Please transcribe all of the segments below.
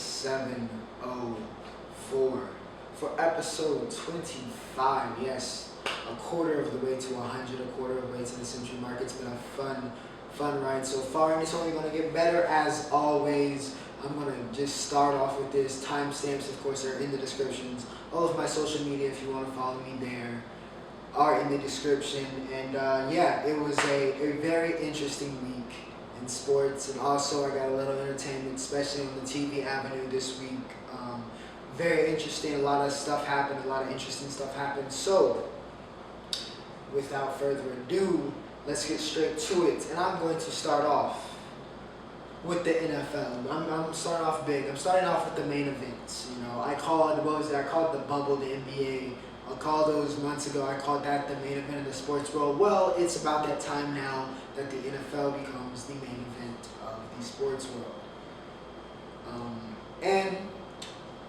704 for episode 25. Yes, a quarter of the way to 100, a quarter of the way to the century mark. It's been a fun ride so far, and it's only going to get better as always. I'm going to just start off with this. Timestamps, of course, are in the descriptions. All of my social media, if you want to follow me there, are in the description. And yeah, it was a very interesting week in sports, and also I got a little entertainment, especially on the TV avenue this week. Very interesting. A lot of stuff happened. A lot of interesting stuff happened. So, without further ado, let's get straight to it. And I'm going to start off with the NFL. I'm starting off big. I'm starting off with the main events. You know, I called the bubble, the NBA. I called those months ago. I called that the main event of the sports world. Well, it's about that time now that the NFL becomes the main event of the sports world. And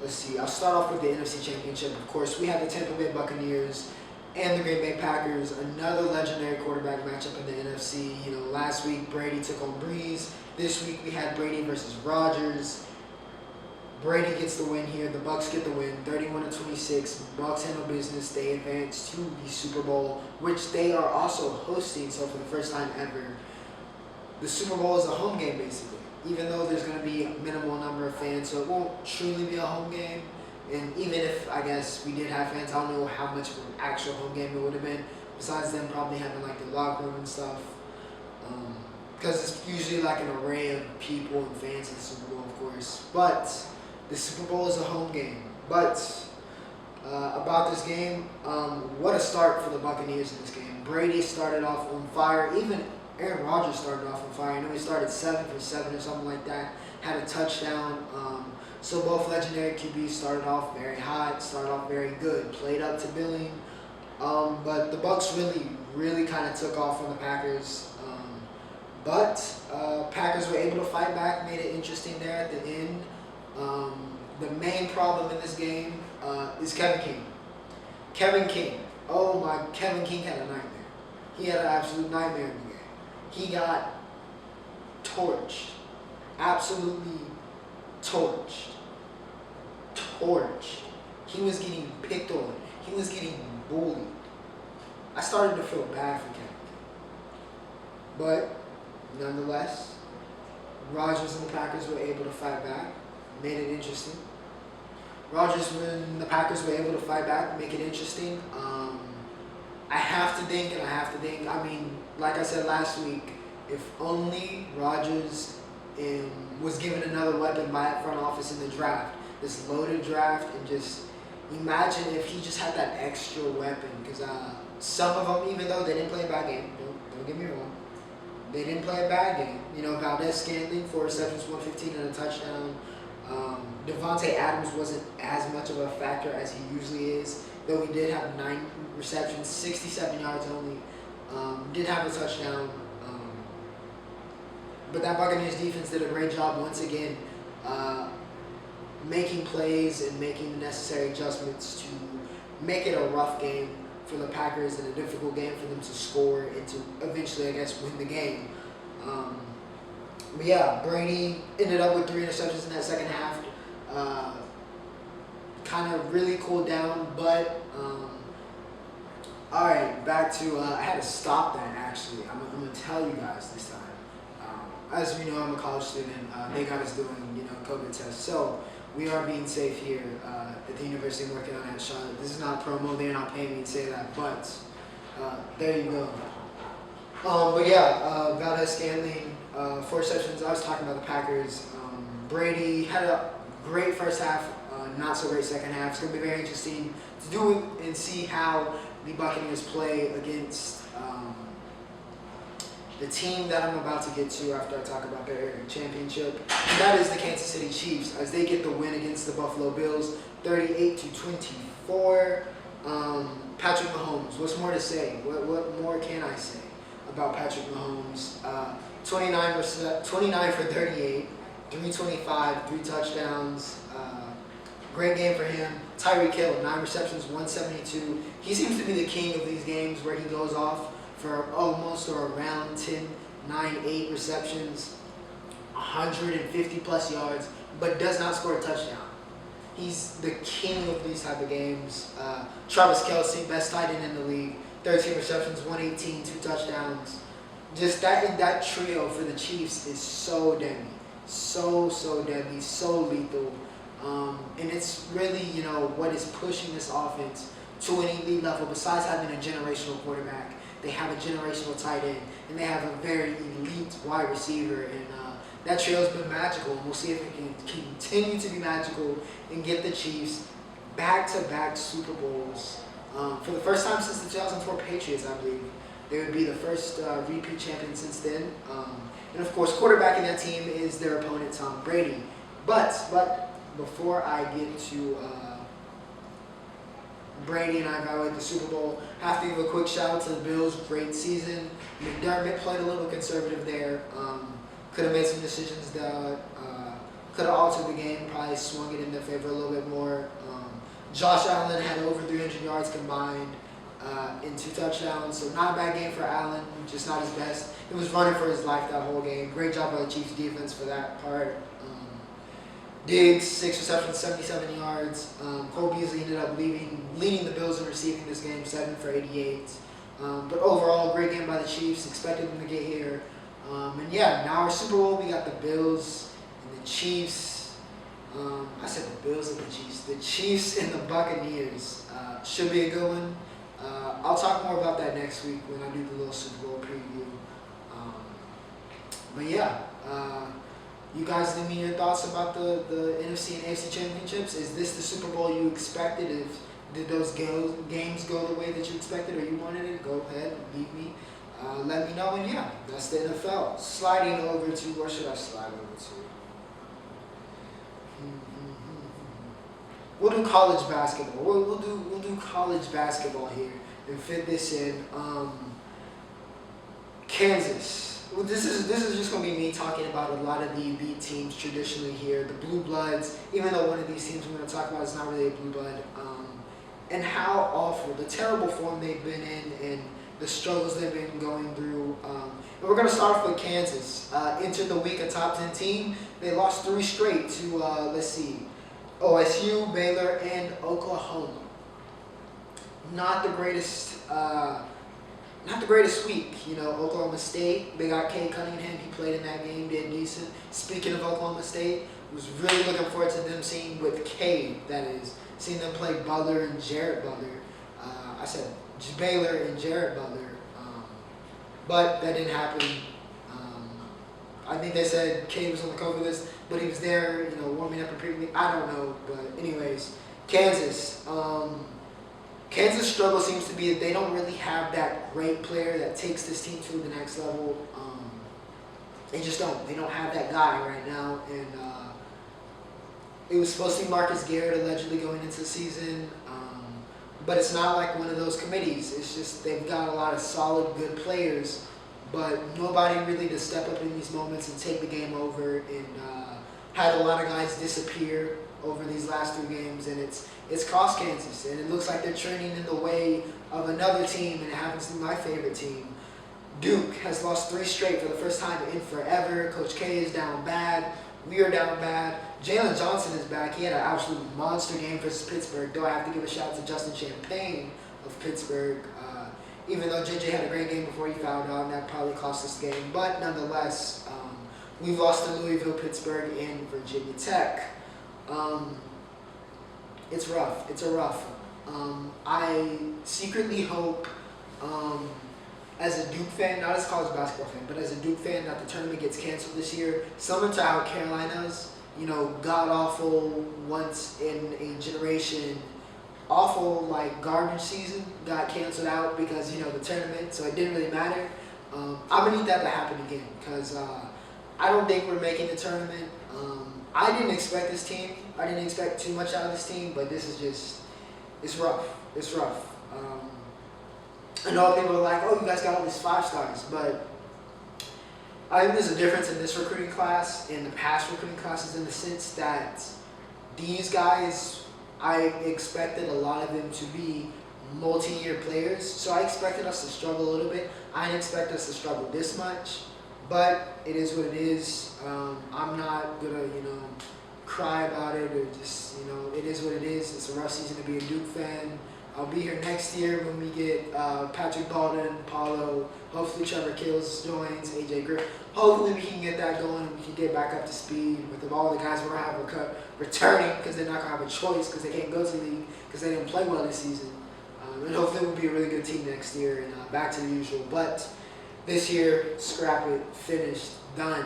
let's see. I'll start off with the NFC Championship. Of course, we have the Tampa Bay Buccaneers and the Green Bay Packers. Another legendary quarterback matchup in the NFC. You know, last week Brady took on Breeze. This week we had Brady versus Rodgers. Brady gets the win here. The Bucs get the win, 31-26. Bucs handle business. They advance to the Super Bowl, which they are also hosting. So for the first time ever, the Super Bowl is a home game basically. Even though there's going to be a minimal number of fans, so it won't truly be a home game. And even if, I guess, we did have fans, I don't know how much of an actual home game it would have been, besides them probably having like the locker room and stuff. Because it's usually like an array of people and fans in the Super Bowl, of course. But the Super Bowl is a home game. But about this game, what a start for the Buccaneers in this game. Brady started off on fire. Even Aaron Rodgers started off on fire. I know he started 7 for 7 or something like that. Had a touchdown. So both legendary QBs started off very hot, started off very good, played up to billing. But the Bucs really kind of took off on the Packers. But Packers were able to fight back, made it interesting there at the end. The main problem in this game is Kevin King. Kevin King. Oh my, Kevin King had a nightmare. He had an absolute nightmare in the game. He got torched. Absolutely torched. He was getting picked on. He was getting bullied. I started to feel bad for Kevin King. But nonetheless, Rodgers and the Packers were able to fight back, made it interesting. Rodgers and the Packers were able to fight back, make it interesting. I have to think. I mean, like I said last week, if only Rodgers was given another weapon by the front office in the draft, this loaded draft, and just imagine if he just had that extra weapon. Because some of them, even though they didn't play a bad game, don't get me wrong, they didn't play a bad game. You know, Valdez-Scantling, 4 receptions, 115 and a touchdown. Devontae Adams wasn't as much of a factor as he usually is, though he did have 9 receptions, 67 yards only. Did have a touchdown. But that Buccaneers defense did a great job once again making plays and making the necessary adjustments to make it a rough game for the Packers and a difficult game for them to score and to eventually, I guess, win the game. But yeah, Brady ended up with 3 interceptions in that second half. Kind of really cooled down, but all right, back to I had to stop that actually. I'm gonna tell you guys this time. As we know, I'm a college student. They got us doing COVID tests, so we are being safe here at the university I'm working on at Charlotte. This is not promo. They're not paying me to say that, but there you go. But yeah, Valdez-Scantling, 4 receptions. I was talking about the Packers. Brady had a great first half, not so great second half. It's going to be very interesting to do and see how the Buccaneers play against the team that I'm about to get to after I talk about their championship. And that is the Kansas City Chiefs, as they get the win against the Buffalo Bills, 38-24. Patrick Mahomes, what's more to say? What more can I say about Patrick Mahomes? 29 for 38, 325, 3 touchdowns. Great game for him. Tyreek Hill, 9 receptions, 172. He seems to be the king of these games where he goes off for almost or around 10, 9, 8 receptions, 150 plus yards, but does not score a touchdown. He's the king of these type of games. Travis Kelce, best tight end in the league, 13 receptions, 118, 2 touchdowns. Just that trio for the Chiefs is so deadly, so deadly, so lethal, and it's really what is pushing this offense to an elite level. Besides having a generational quarterback, they have a generational tight end, and they have a very elite wide receiver, and that trio's been magical. And we'll see if it can continue to be magical and get the Chiefs back-to-back Super Bowls for the first time since the 2004 Patriots, I believe. They would be the first repeat champion since then. And of course, quarterbacking that team is their opponent, Tom Brady. But before I get to Brady and I evaluate the Super Bowl, I have to give a quick shout out to the Bills. Great season. McDermott played a little conservative there. Could have made some decisions that could have altered the game, probably swung it in their favor a little bit more. Josh Allen had over 300 yards combined in 2 touchdowns, so not a bad game for Allen, just not his best. He was running for his life that whole game. Great job by the Chiefs defense for that part. Diggs, 6 receptions, 77 yards. Cole Beasley ended up leading the Bills in receiving this game, 7 for 88. But overall, great game by the Chiefs. Expected them to get here. And yeah, now our Super Bowl, we got the Bills and the Chiefs. I said the Bills and the Chiefs. The Chiefs and the Buccaneers. Should be a good one. I'll talk more about that next week when I do the little Super Bowl preview. But yeah, you guys leave me your thoughts about the NFC and AFC championships. Is this the Super Bowl you expected? Did those games go the way that you expected or you wanted it? Go ahead and leave me. Let me know. And yeah, that's the NFL. Sliding over to, where should I slide over to? We'll do college basketball. We'll do college basketball here and fit this in. Kansas. Well, this is just gonna be me talking about a lot of the elite teams traditionally here. The Blue Bloods, even though one of these teams we're gonna talk about is not really a Blue Blood, and how awful, the terrible form they've been in, and the struggles they've been going through. And we're gonna start off with Kansas. Entered the week a top 10 team. They lost 3 straight to let's see. OSU, Baylor, and Oklahoma. Not the greatest week. Oklahoma State, they got Cade Cunningham. He played in that game, did decent. Speaking of Oklahoma State, was really looking forward to them seeing with Cade, that is, seeing them play Butler and Jarrett Butler. I said Baylor and Jarrett Butler, but that didn't happen. I think they said Cade was on the COVID list, but he was there, warming up and pre. I don't know, but anyways, Kansas. Kansas' struggle seems to be that they don't really have that great player that takes this team to the next level. They just don't. They don't have that guy right now, and it was supposed to be Marcus Garrett allegedly going into the season, but it's not like one of those committees. It's just they've got a lot of solid, good players, but nobody really to step up in these moments and take the game over, and had a lot of guys disappear over these last 3 games, and it's cost Kansas, and it looks like they're trending in the way of another team, and it happens to be my favorite team. Duke has lost 3 straight for the first time in forever. Coach K is down bad. We are down bad. Jalen Johnson is back. He had an absolute monster game versus Pittsburgh, though I have to give a shout out to Justin Champagne of Pittsburgh. Even though JJ had a great game before he fouled out, and that probably cost us the game. But nonetheless, we've lost to Louisville, Pittsburgh, and Virginia Tech. It's rough. It's a rough one. I secretly hope, as a Duke fan, not as a college basketball fan, but as a Duke fan, that the tournament gets canceled this year. Similar to how Carolina's, god-awful, once in a generation, awful, garbage season got canceled out because, the tournament, so it didn't really matter. I'm going to need that to happen again because I don't think we're making the tournament. I didn't expect this team. I didn't expect too much out of this team, but this is just, it's rough. It's rough. I know people are like, oh, you guys got all these 5 stars, but I think there's a difference in this recruiting class and the past recruiting classes in the sense that these guys, I expected a lot of them to be multi-year players, so I expected us to struggle a little bit. I didn't expect us to struggle this much, but it is what it is. I'm not gonna, cry about it or just, it is what it is. It's a rough season to be a Duke fan. I'll be here next year when we get Patrick Baldwin, Paulo. Hopefully Trevor Kills joins, AJ Griff. Hopefully we can get that going and we can get back up to speed with all the guys we're going to have returning because they're not going to have a choice because they can't go to the league because they didn't play well this season. And hopefully we'll be a really good team next year and back to the usual. But this year, scrap it, finished, done.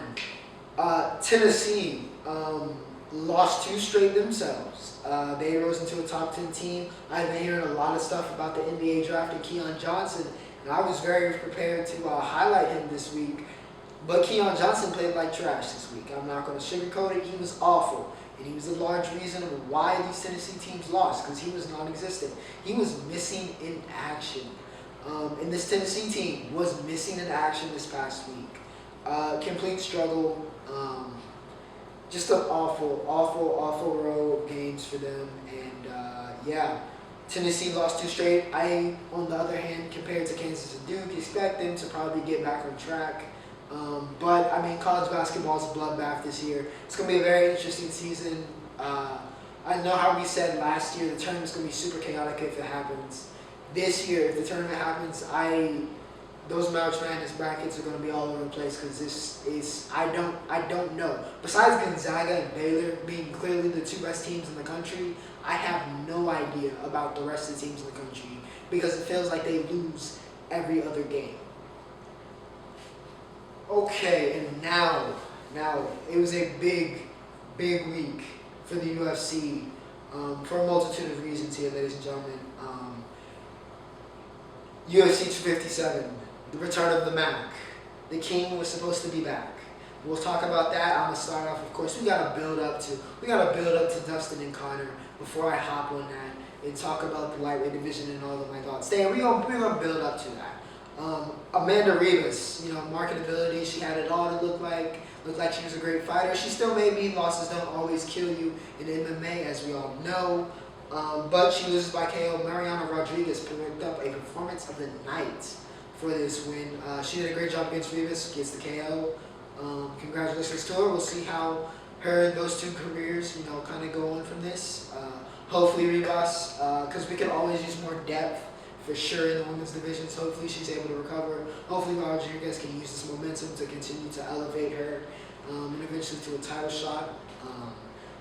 Tennessee lost 2 straight themselves. They rose into a top 10 team. I've been hearing a lot of stuff about the NBA draft and Keon Johnson, and I was very prepared to highlight him this week. But Keon Johnson played like trash this week. I'm not going to sugarcoat it. He was awful. And he was a large reason of why these Tennessee teams lost, because he was non-existent. He was missing in action. And this Tennessee team was missing in action this past week. Complete struggle. Just an awful row of games for them. And Tennessee lost 2 straight. I, on the other hand, compared to Kansas and Duke, expect them to probably get back on track. But college basketball is a bloodbath this year. It's going to be a very interesting season. I know how we said last year the tournament's going to be super chaotic if it happens. This year, if the tournament happens, those March Madness brackets are going to be all over the place because I don't know. Besides Gonzaga and Baylor being clearly the 2 best teams in the country, I have no idea about the rest of the teams in the country because it feels like they lose every other game. Okay, and now it was a big week for the UFC for a multitude of reasons here, ladies and gentlemen. UFC 257, the return of the Mac. The King was supposed to be back. We'll talk about that. I'm gonna start off. Of course, we gotta build up to Dustin and Conor before I hop on that and talk about the lightweight division and all of my thoughts. We're gonna build up to that. Amanda Ribas, marketability, she had it all to look like she was a great fighter. She still may be. Losses don't always kill you in MMA, as we all know. But she loses by KO. Mariana Rodriguez picked up a performance of the night for this win. She did a great job against Ribas, gets the KO. Congratulations to her. We'll see how her and those 2 careers, kind of go on from this. Hopefully Ribas, because we can always use more depth for sure in the women's divisions. Hopefully she's able to recover. Hopefully Rodriguez can use this momentum to continue to elevate her and eventually to a title shot.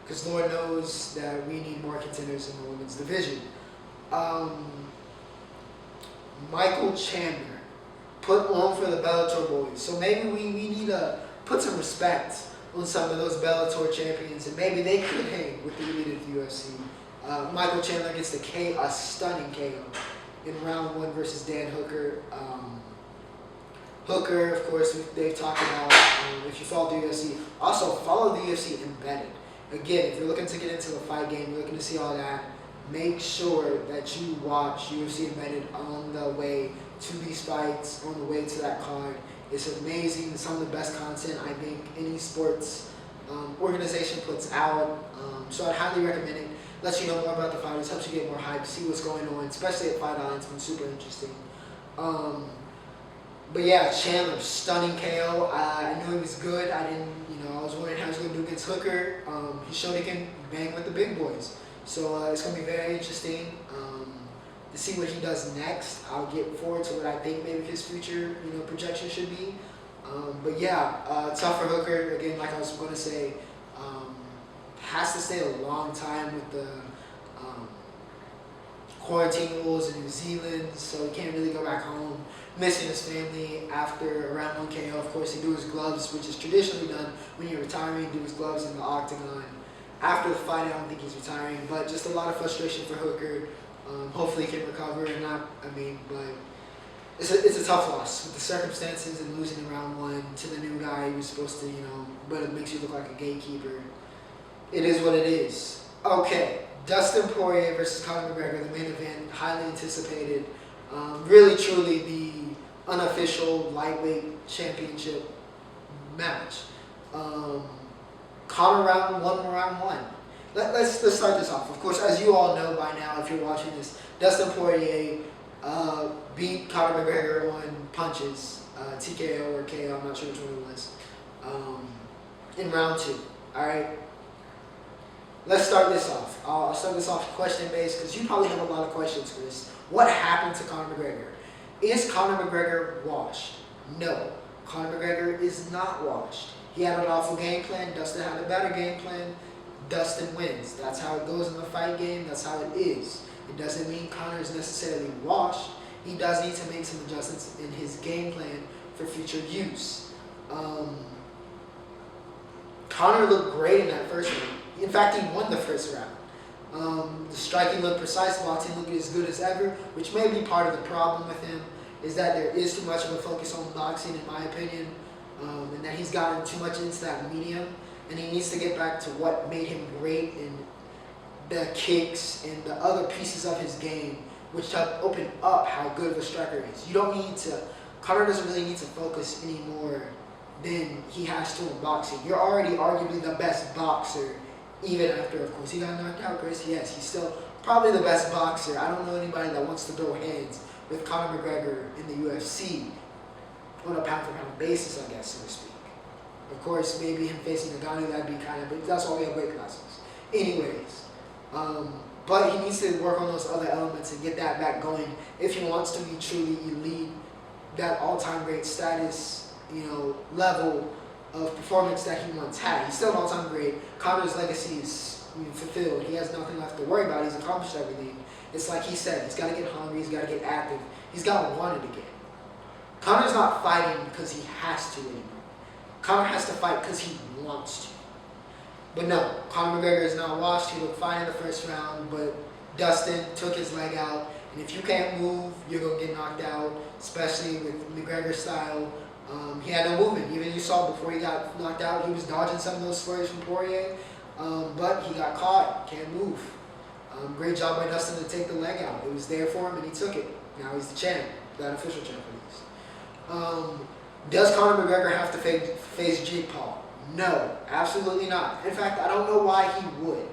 Because Lord knows that we need more contenders in the women's division. Michael Chandler put on for the Bellator boys. So maybe we need to put some respect on some of those Bellator champions, and maybe they could hang with the elite of the UFC. Michael Chandler gets a stunning KO in round 1 versus Dan Hooker. Hooker, of course, they've talked about, if you follow the UFC, also follow the UFC embedded. Again, if you're looking to get into the fight game, you're looking to see all that, make sure that you watch UFC embedded on the way to these fights, on the way to that card. It's amazing. It's some of the best content I think any sports organization puts out. So I'd highly recommend it. Lets you know more about the fighters, helps you get more hype, see what's going on, especially at Fight Island. It's been super interesting. But yeah, Chandler, stunning KO. I knew he was good. I was wondering how he was going to do against Hooker. He showed he can bang with the big boys. So it's going to be very interesting to see what he does next. I'll get forward to what I think maybe his future projection should be. But yeah, tough for Hooker. Again, like I was going to say, has to stay a long time with the quarantine rules in New Zealand, so he can't really go back home. Missing his family after a round 1 KO. Of course, he do his gloves, which is traditionally done when you're retiring. Do his gloves in the octagon. After the fight, I don't think he's retiring, but just a lot of frustration for Hooker. Hopefully, he can recover. But it's a tough loss with the circumstances and losing in round 1 to the new guy he was supposed to, but it makes you look like a gatekeeper. It is what it is. Okay, Dustin Poirier versus Conor McGregor, the main event, highly anticipated. Really, truly the unofficial lightweight championship match. Conor round one. Let's start this off. Of course, as you all know by now, if you're watching this, Dustin Poirier beat Conor McGregor on punches, TKO or KO, I'm not sure which one it was, in round 2. All right. let's start this off. I'll start this off question based because you probably have a lot of questions for this. What happened to Conor McGregor? Is Conor McGregor washed? No. Conor McGregor is not washed. He had an awful game plan. Dustin had a better game plan. Dustin wins. That's how it goes in the fight game. That's how it is. It doesn't mean Conor is necessarily washed. He does need to make some adjustments in his game plan for future use. Conor looked great in that first round. In fact, he won the first round. The striking looked precise, boxing looked as good as ever, which may be part of the problem with him, is that there is too much of a focus on boxing, in my opinion, and that he's gotten too much into that medium, and he needs to get back to what made him great in the kicks and the other pieces of his game, which help open up how good of a striker is. Conor doesn't really need to focus anymore than he has to in boxing. You're already arguably the best boxer, even after, of course, he got knocked out, Chris. Yes, he's still probably the best boxer. I don't know anybody that wants to throw hands with Conor McGregor in the UFC on a pound-for-pound basis, I guess, so to speak. Of course, maybe him facing Nagano, that'd be kind of, but that's why we have weight classes. Anyways, but he needs to work on those other elements and get that back going if he wants to be truly elite, that all-time great status, level of performance that he once had. He's still an all-time great. Conor's legacy is fulfilled. He has nothing left to worry about. He's accomplished everything. It's like he said, he's got to get hungry, he's got to get active, he's got to want it again. Conor's not fighting because he has to anymore. Conor has to fight because he wants to. But no, Conor McGregor is not washed. He looked fine in the first round, but Dustin took his leg out. And if you can't move, you're going to get knocked out, especially with McGregor's style. He had no movement. Even you saw before he got knocked out, he was dodging some of those flurries from Poirier, but he got caught, can't move. Great job by Dustin to take the leg out. It was there for him, and he took it. Now he's the champ, that official champ at least. Does Conor McGregor have to face Jake Paul? No, absolutely not. In fact, I don't know why he would.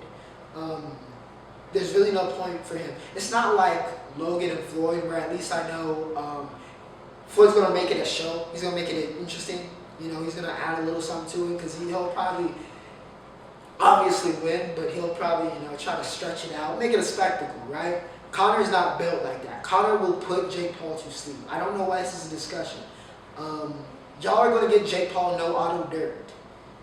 There's really no point for him. It's not like Logan and Floyd, where at least I know Floyd's going to make it a show. He's going to make it interesting. He's going to add a little something to it because he'll probably obviously win, but he'll probably, try to stretch it out, make it a spectacle, right? Conor is not built like that. Conor will put Jake Paul to sleep. I don't know why this is a discussion. Y'all are going to get Jake Paul no auto dirt.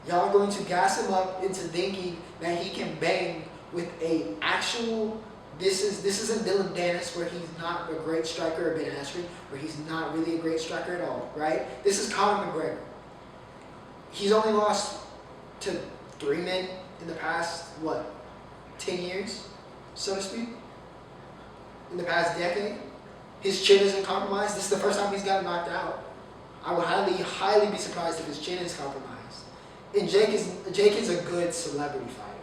Y'all are going to gas him up into thinking that he can bang with a actual. This isn't Dylan Dennis, where he's not a great striker, or Ben Askren, where he's not really a great striker at all, right? This is Conor McGregor. He's only lost to 3 men in the past, 10 years, so to speak? In the past decade? His chin isn't compromised. This is the first time he's gotten knocked out. I would highly be surprised if his chin is compromised. And Jake is a good celebrity fighter.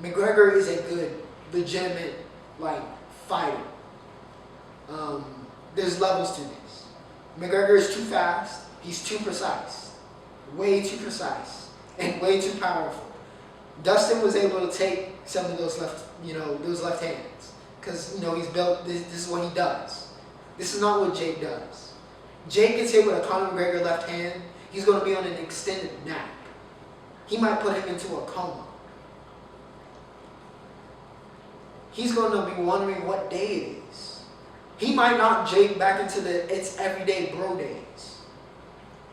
McGregor is a good, legitimate, fighter. There's levels to this. McGregor is too fast. He's too precise. Way too precise. And way too powerful. Dustin was able to take some of those left hands. Because, he's built, this is what he does. This is not what Jake does. Jake gets hit with a Conor McGregor left hand, he's going to be on an extended nap. He might put him into a coma. He's going to be wondering what day it is. He might knock Jake back into it's everyday bro days.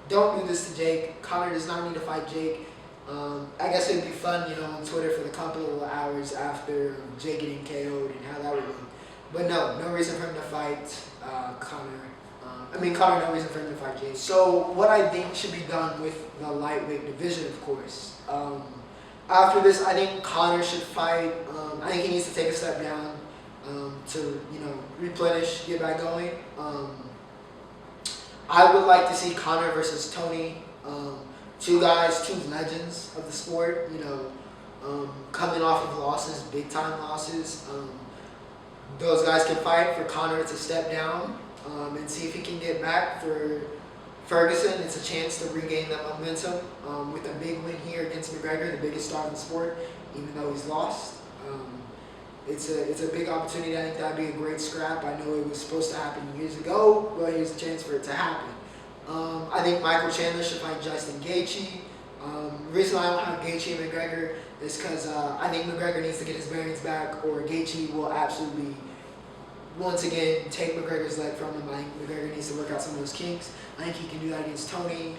Don't do this to Jake. Conor does not need to fight Jake. I guess it would be fun, on Twitter for the couple of hours after Jake getting KO'd and how that would look. But no reason for him to fight Conor. Conor, no reason for him to fight Jake. So what I think should be done with the lightweight division, of course. After this, I think Conor should fight. I think he needs to take a step down to, replenish, get back going. I would like to see Conor versus Tony. Two guys, two legends of the sport, coming off of losses, big time losses. Those guys can fight. For Conor to step down and see if he can get back. For Ferguson, it's a chance to regain that momentum with a big win here against McGregor, the biggest star in the sport, even though he's lost. It's a big opportunity. I think that'd be a great scrap. I know it was supposed to happen years ago, but here's a chance for it to happen. I think Michael Chandler should fight Justin Gaethje. The reason I don't have Gaethje and McGregor is because I think McGregor needs to get his bearings back, or Gaethje will absolutely once again take McGregor's leg from him. I think McGregor needs to work out some of those kinks. I think he can do that against Tony.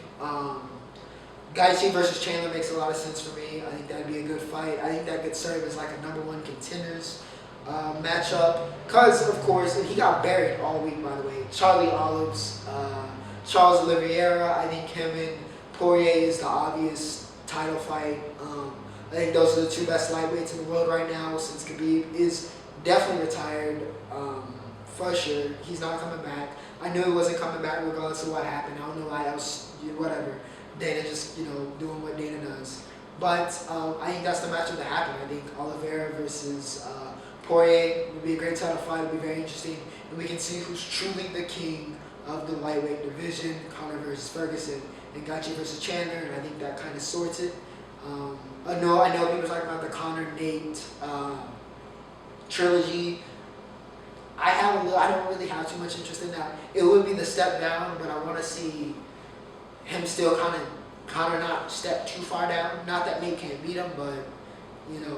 Gaethje versus Chandler makes a lot of sense for me. I think that'd be a good fight. I think that could serve as like a #1 contenders matchup. Because, of course, and he got buried all week, by the way. Charlie Olives, Charles Oliveira, I think him and Poirier is the obvious title fight. I think those are the two best lightweights in the world right now, since Khabib is definitely retired, for sure. He's not coming back. I knew he wasn't coming back regardless of what happened. I don't know why else, whatever. Dana just, doing what Dana does. But I think that's the matchup that happened. I think Oliveira versus Poirier would be a great title fight. It would be very interesting. And we can see who's truly the king of the lightweight division. Conor versus Ferguson, and Gaethje versus Chandler. And I think that kind of sorts it. I know people talking about the Conor Nate trilogy. I don't really have too much interest in that. It would be the step down, but I want to see him still Conor not step too far down. Not that Nate can't beat him, but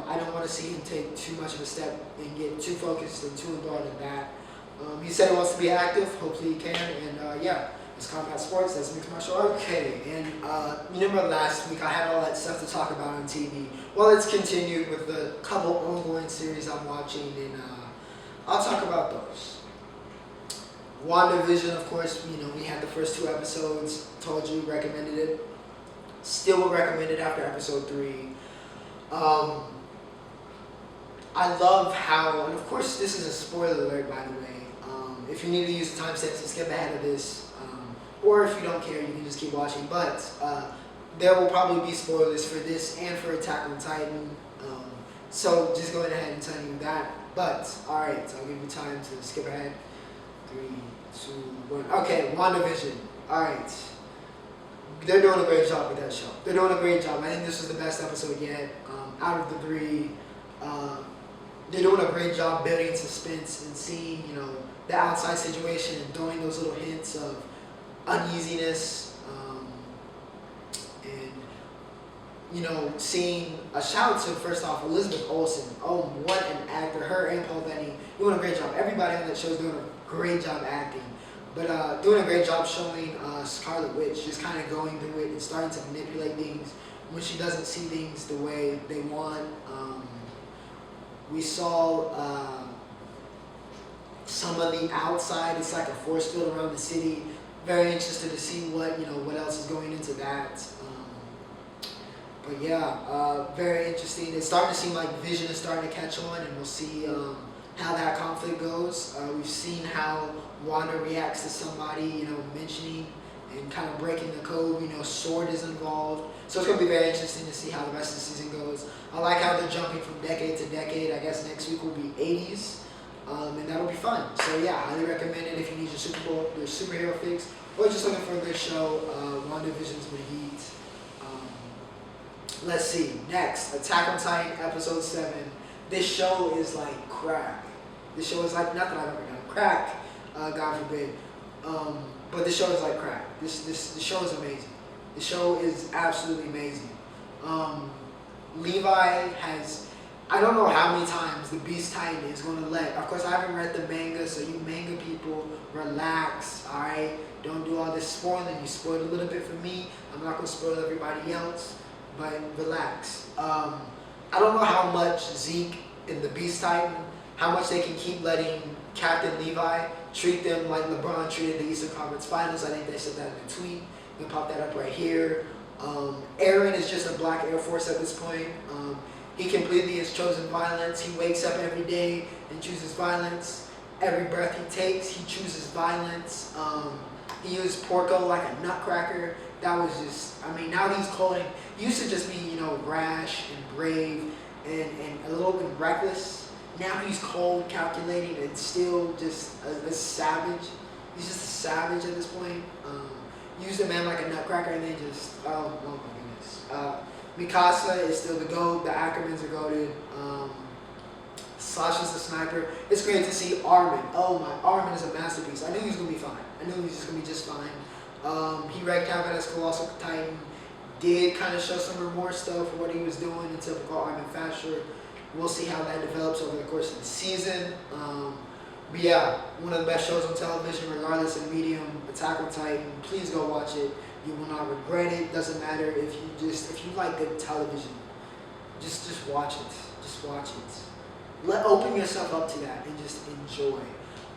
I don't want to see him take too much of a step and get too focused and too involved in that. He said he wants to be active. Hopefully he can. And yeah, it's Combat Sports. That's Mixed Martial Art. Okay, and remember last week I had all that stuff to talk about on TV. Well, it's continued with the couple ongoing series I'm watching, and I'll talk about those. WandaVision, of course, we had the first 2 episodes. Told you, recommended it. Still would recommend it after episode 3. I love how, and of course this is a spoiler alert, by the way. If you need to use the timestamps to skip ahead of this, or if you don't care, you can just keep watching. But there will probably be spoilers for this and for Attack on Titan. So just going ahead and telling you that. But alright, so I'll give you time to skip ahead. 3, 2, 1. Okay, WandaVision. Alright. They're doing a great job with that show. They're doing a great job. I think this was the best episode yet. Out of the 3, they're doing a great job building suspense and seeing, the outside situation and throwing those little hints of uneasiness, and seeing a shout out to, first off, Elizabeth Olsen. Oh, what an actor! Her and Paul Bettany doing a great job. Everybody on that show is doing a great job acting. But doing a great job showing Scarlet Witch just kind of going through it and starting to manipulate things when she doesn't see things the way they want. We saw some of the outside. It's like a force field around the city. Very interested to see what else is going into that. But yeah, very interesting. It's starting to seem like Vision is starting to catch on, and we'll see how that conflict goes. We've seen how Wanda reacts to somebody, mentioning and kind of breaking the code. Sword is involved. So it's going to be very interesting to see how the rest of the season goes. I like how they're jumping from decade to decade. I guess next week will be 80s, and that'll be fun. So yeah, highly recommend it if you need your superhero fix, or just looking for a good show. WandaVision's with heat. Let's see. Next, Attack on Titan episode 7. This show is like crack. This show is like nothing I've ever done. Crack, God forbid. But this show is like crack. This show is amazing. The show is absolutely amazing. Levi has, I don't know how many times the Beast Titan is going to let, of course I haven't read the manga, so you manga people, relax, alright? Don't do all this spoiling. You spoiled a little bit for me. I'm not going to spoil everybody else, but relax. I don't know how much Zeke and the Beast Titan, how much they can keep letting Captain Levi treat them like LeBron treated the Eastern Conference Finals. I think they said that in a tweet. We can pop that up right here. Aaron is just a black Air Force at this point. He completely has chosen violence. He wakes up every day and chooses violence. Every breath he takes, he chooses violence. He used Porco like a nutcracker. That was just, now he's calling. He used to just be, rash and brave and a little bit reckless. Now he's cold, calculating, and still just a savage. He's just a savage at this point. Used a man like a nutcracker, and then just, oh my goodness. Mikasa is still the GOAT. The Ackermans are goated. Sasha's the sniper. It's great to see Armin. Oh my, Armin is a masterpiece. I knew he was going to be fine. I knew he was just going to be just fine. He wrecked havoc as Colossal Titan. did kind of show some remorse though for what he was doing in typical Armin fashion. We'll see how that develops over the course of the season. But yeah, one of the best shows on television, regardless of medium, Attack on Titan. Please go watch it. You will not regret it. Doesn't matter if you like good television, just watch it. Just watch it. Open yourself up to that and just enjoy.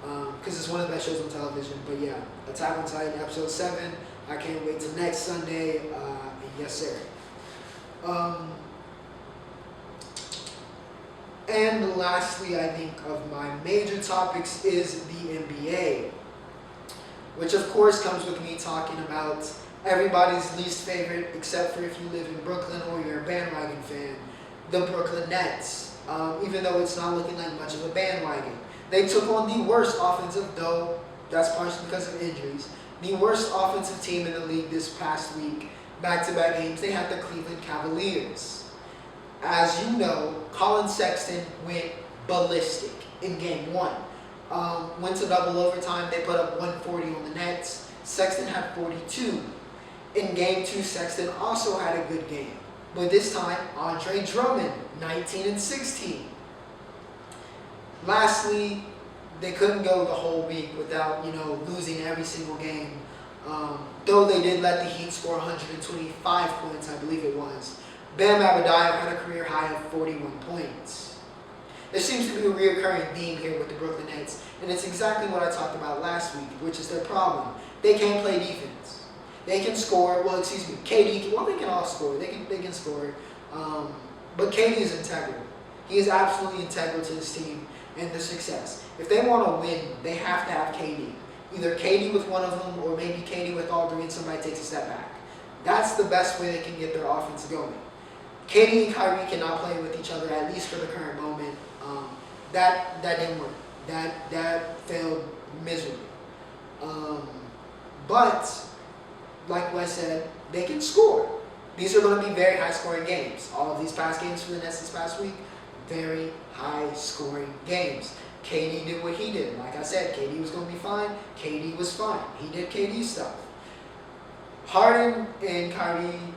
Because it's one of the best shows on television. But yeah, Attack on Titan episode 7. I can't wait till next Sunday. And yes, sir. And lastly, I think of my major topics is the NBA, which of course comes with me talking about everybody's least favorite, except for if you live in Brooklyn or you're a bandwagon fan, the Brooklyn Nets. Even though it's not looking like much of a bandwagon. They took on the worst offensive, though that's partially because of injuries, the worst offensive team in the league this past week. Back-to-back games, they had the Cleveland Cavaliers. As you know, Colin Sexton went ballistic in Game 1. Went to double overtime. They put up 140 on the Nets. Sexton had 42. In Game 2, Sexton also had a good game. But this time, Andre Drummond, 19 and 16. Lastly, they couldn't go the whole week without, losing every single game. Though they did let the Heat score 125 points, I believe it was. Bam Adebayo had a career high of 41 points. There seems to be a reoccurring theme here with the Brooklyn Nets, and it's exactly what I talked about last week, which is their problem. They can't play defense. They can score. Well, KD. Well, they can all score. They can score. But KD is integral. He is absolutely integral to this team and the success. If they want to win, they have to have KD. Either KD with one of them, or maybe KD with all three, and somebody takes a step back. That's the best way they can get their offense going. KD and Kyrie cannot play with each other, at least for the current moment. That didn't work. That failed miserably. But, like Wes said, they can score. These are going to be very high-scoring games. All of these past games for the Nets this past week, very high-scoring games. KD did what he did. Like I said, KD was going to be fine. KD was fine. He did KD stuff. Harden and Kyrie,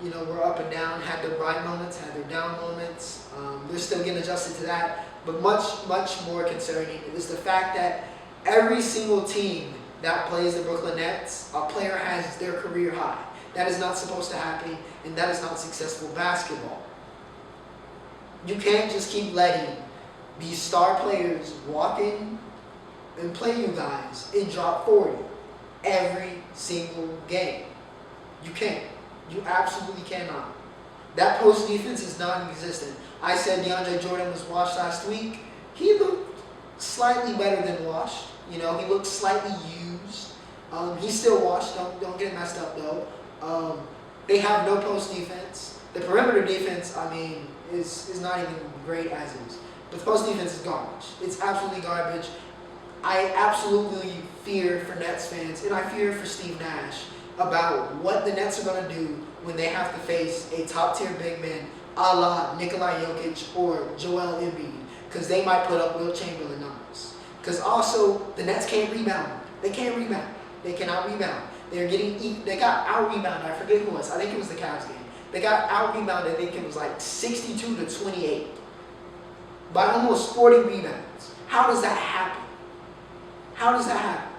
were up and down, had their bright moments, had their down moments. They're still getting adjusted to that. But much, much more concerning is the fact that every single team that plays the Brooklyn Nets, a player has their career high. That is not supposed to happen, and that is not successful basketball. You can't just keep letting these star players walk in and play you guys and drop 40 every single game. You can't. You absolutely cannot. That post defense is non-existent. I said DeAndre Jordan was washed last week. He looked slightly better than washed. He looked slightly used. He's still washed. Don't get it messed up though. They have no post defense. The perimeter defense, is not even great as is. But the post defense is garbage. It's absolutely garbage. I absolutely fear for Nets fans, and I fear for Steve Nash about what the Nets are going to do when they have to face a top-tier big man a la Nikola Jokic or Joel Embiid, because they might put up Will Chamberlain numbers. Because also, the Nets can't rebound. They can't rebound. They cannot rebound. They got out-rebounded. I forget who it was. I think it was the Cavs game. They got out-rebounded. I think it was like 62 to 28 by almost 40 rebounds. How does that happen? How does that happen?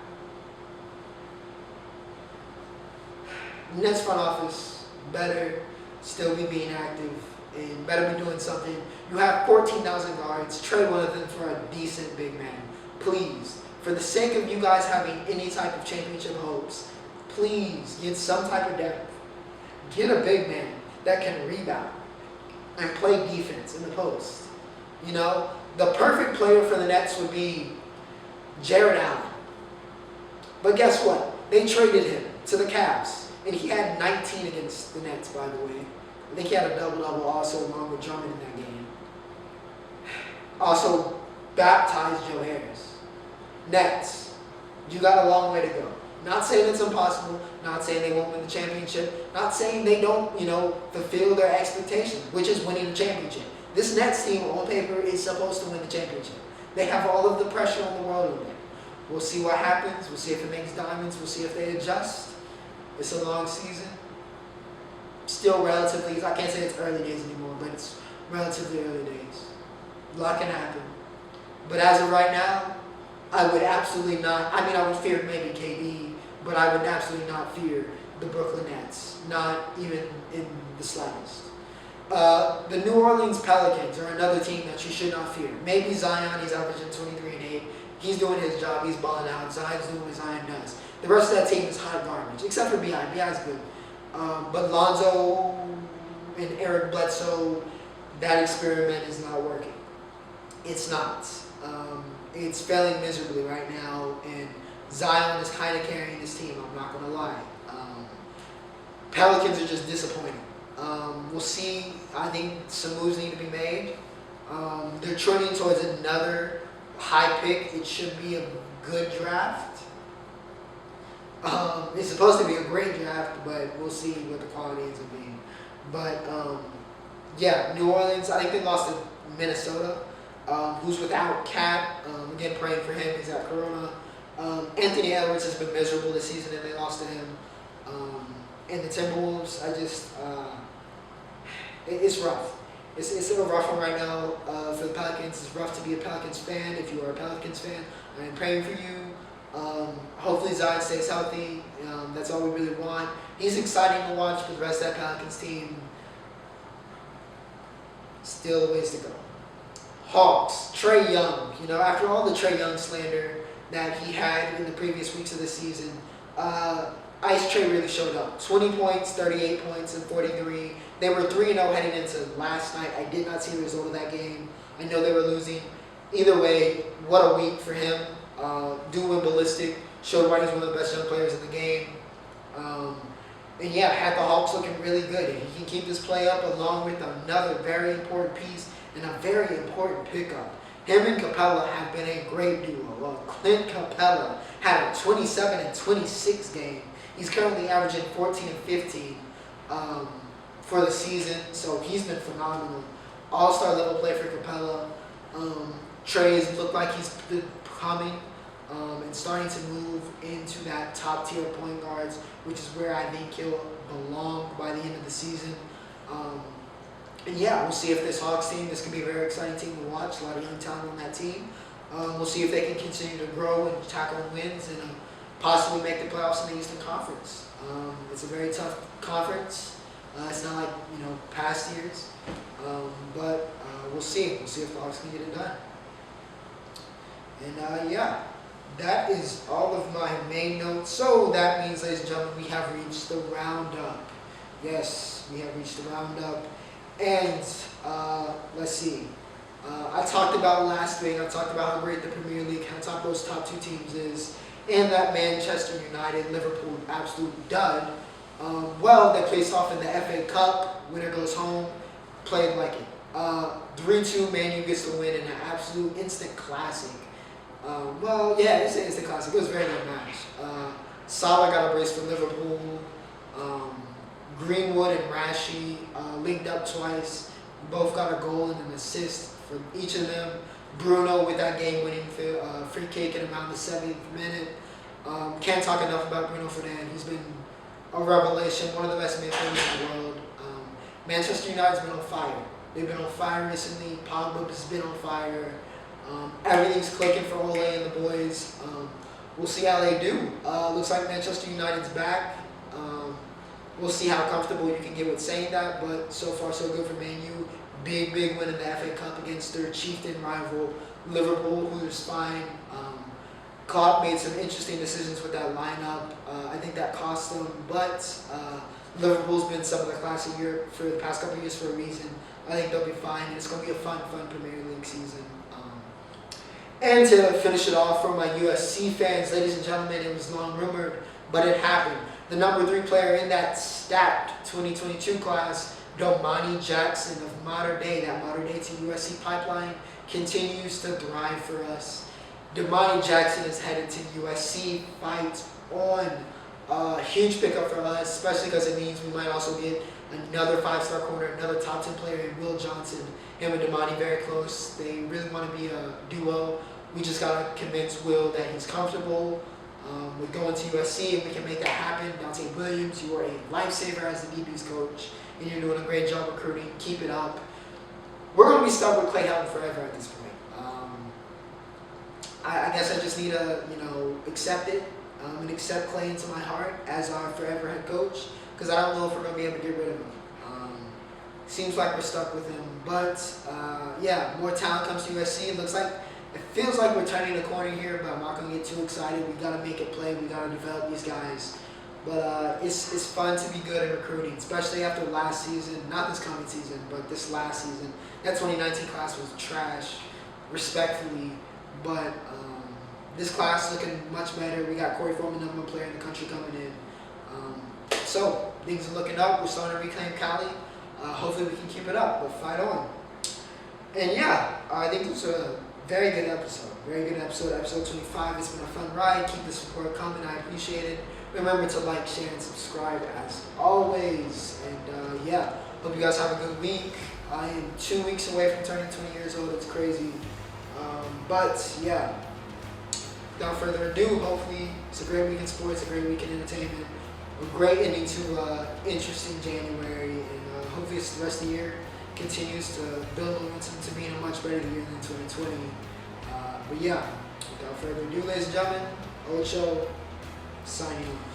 Nets front office better still be being active and better be doing something. You have 14,000 guards. Trade one of them for a decent big man. Please, for the sake of you guys having any type of championship hopes, please get some type of depth. Get a big man that can rebound and play defense in the post. The perfect player for the Nets would be Jared Allen. But guess what? They traded him to the Cavs. And he had 19 against the Nets, by the way. I think he had a double-double also along with Drummond in that game. Also, baptized Joe Harris. Nets, you got a long way to go. Not saying it's impossible. Not saying they won't win the championship. Not saying they don't, fulfill their expectations, which is winning the championship. This Nets team on paper is supposed to win the championship. They have all of the pressure in the world on them. We'll see what happens. We'll see if it makes diamonds. We'll see if they adjust. It's a long season. still relatively, I can't say it's early days anymore, but it's relatively early days. A lot can happen. But as of right now, I would absolutely not, I mean, I would fear maybe KD, but I would absolutely not fear the Brooklyn Nets, not even in the slightest. The New Orleans Pelicans are another team that you should not fear. Maybe Zion, he's averaging 23 and 8. He's doing his job, he's balling out. Zion's doing what Zion does. The rest of that team is hot garbage, except for B.I. B.I.'s good. But Lonzo and Eric Bledsoe, that experiment is not working. It's not. It's failing miserably right now, and Zion is kind of carrying this team, I'm not going to lie. Pelicans are just disappointing. We'll see. I think some moves need to be made. They're trending towards another high pick. It should be a good draft. It's supposed to be a great draft, but we'll see what the quality ends up being. But yeah, New Orleans, I think they lost to Minnesota, who's without Cat. Again, praying for him. He's got Corona. Anthony Edwards has been miserable this season, and they lost to him. And the Timberwolves, it's rough. It's a rough one right now for the Pelicans. It's rough to be a Pelicans fan. If you are a Pelicans fan, I'm praying for you. Hopefully Zion stays healthy. That's all we really want. He's exciting to watch, but the rest of that Pelicans team, still a ways to go. Hawks, Trae Young. You know, after all the Trae Young slander that he had in the previous weeks of the season, Ice Trae really showed up. 20 points, 38 points, and 43. They were 3-0 heading into last night. I did not see the result of that game. I know they were losing. Either way, what a week for him. Doing ballistic. Showed why he's one of the best young players in the game. And yeah, had the Hawks looking really good. If he can keep this play up along with another very important piece and a very important pickup. Him and Capella have been a great duo. Clint Capella had a 27 and 26 game. He's currently averaging 14 and 15 for the season, so he's been phenomenal. All-star level play for Capella. Trae's looked like he's coming and starting to move into that top-tier point guards, which is where I think he'll belong by the end of the season. And yeah, we'll see if this Hawks team, this could be a very exciting team to watch. A lot of young talent on that team. We'll see if they can continue to grow and tackle wins and possibly make the playoffs in the Eastern Conference. It's a very tough conference. It's not like, past years. But we'll see. We'll see if the Hawks can get it done. And yeah, that is all of my main notes. So that means, ladies and gentlemen, we have reached the Roundup. Yes, we have reached the Roundup. And let's see. I talked about last week, I talked about how great the Premier League, how top those top two teams is, and that Manchester United, Liverpool, absolute dud. Well, they placed off in the FA Cup, winner goes home, played like it. 3-2, Man U gets the win in an absolute instant classic. Well, yeah, it's an instant classic. It was a very good match. Salah got a brace for Liverpool. Greenwood and Rashi linked up twice. Both got a goal and an assist for each of them. Bruno with that game-winning free kick at around the 70th minute. Can't talk enough about Bruno Fernandes. He's been a revelation, one of the best midfielders in the world. Manchester United's been on fire. They've been on fire recently. Pogba has been on fire. Everything's clicking for Ole and the boys. We'll see how they do. Looks like Manchester United's back. We'll see how comfortable you can get with saying that, but so far so good for Man U. Big win in the FA Cup against their chieftain rival, Liverpool, who's fine. Klopp made some interesting decisions with that lineup. I think that cost them, but Liverpool's been some of the class of Europe for the past couple of years for a reason. I think they'll be fine, and it's going to be a fun Premier League season. And to finish it off for my USC fans, ladies and gentlemen, it was long rumored, but it happened. The number 3 player in that stacked 2022 class, Domani Jackson of Mater Dei, that Mater Dei to USC pipeline, continues to thrive for us. Domani Jackson is headed to USC, fight on. Huge pickup for us, especially because it means we might also get another 5-star corner, another top 10 player in Will Johnson. Him and Domani very close. They really want to be a duo. We just got to convince Will that he's comfortable. We're going to USC and we can make that happen. Dante Williams, you are a lifesaver as the DB's coach, and you're doing a great job recruiting. Keep it up. We're going to be stuck with Clay Helton forever at this point. I guess I just need to, accept it and accept Clay into my heart as our forever head coach, because I don't know if we're going to be able to get rid of him. Seems like we're stuck with him, but more talent comes to USC. It feels like we're turning the corner here, but I'm not going to get too excited. We got to make it play. We got to develop these guys. But it's fun to be good at recruiting, especially after last season. Not this coming season, but this last season. That 2019 class was trash, respectfully. But this class is looking much better. We got Corey Foreman, number one player in the country, coming in. So things are looking up. We're starting to reclaim Cali. Hopefully we can keep it up, but fight on. And I think this was a very good episode. Episode 25. It's been a fun ride. Keep the support coming. I appreciate it. Remember to like, share, and subscribe as always. And hope you guys have a good week. I am 2 weeks away from turning 20 years old. It's crazy. Without further ado, hopefully it's a great week in sports, a great week in entertainment, a great ending to interesting January, and hopefully the rest of the year continues to build momentum to being a much better year than 2020. Without further ado, ladies and gentlemen, Ocho signing off.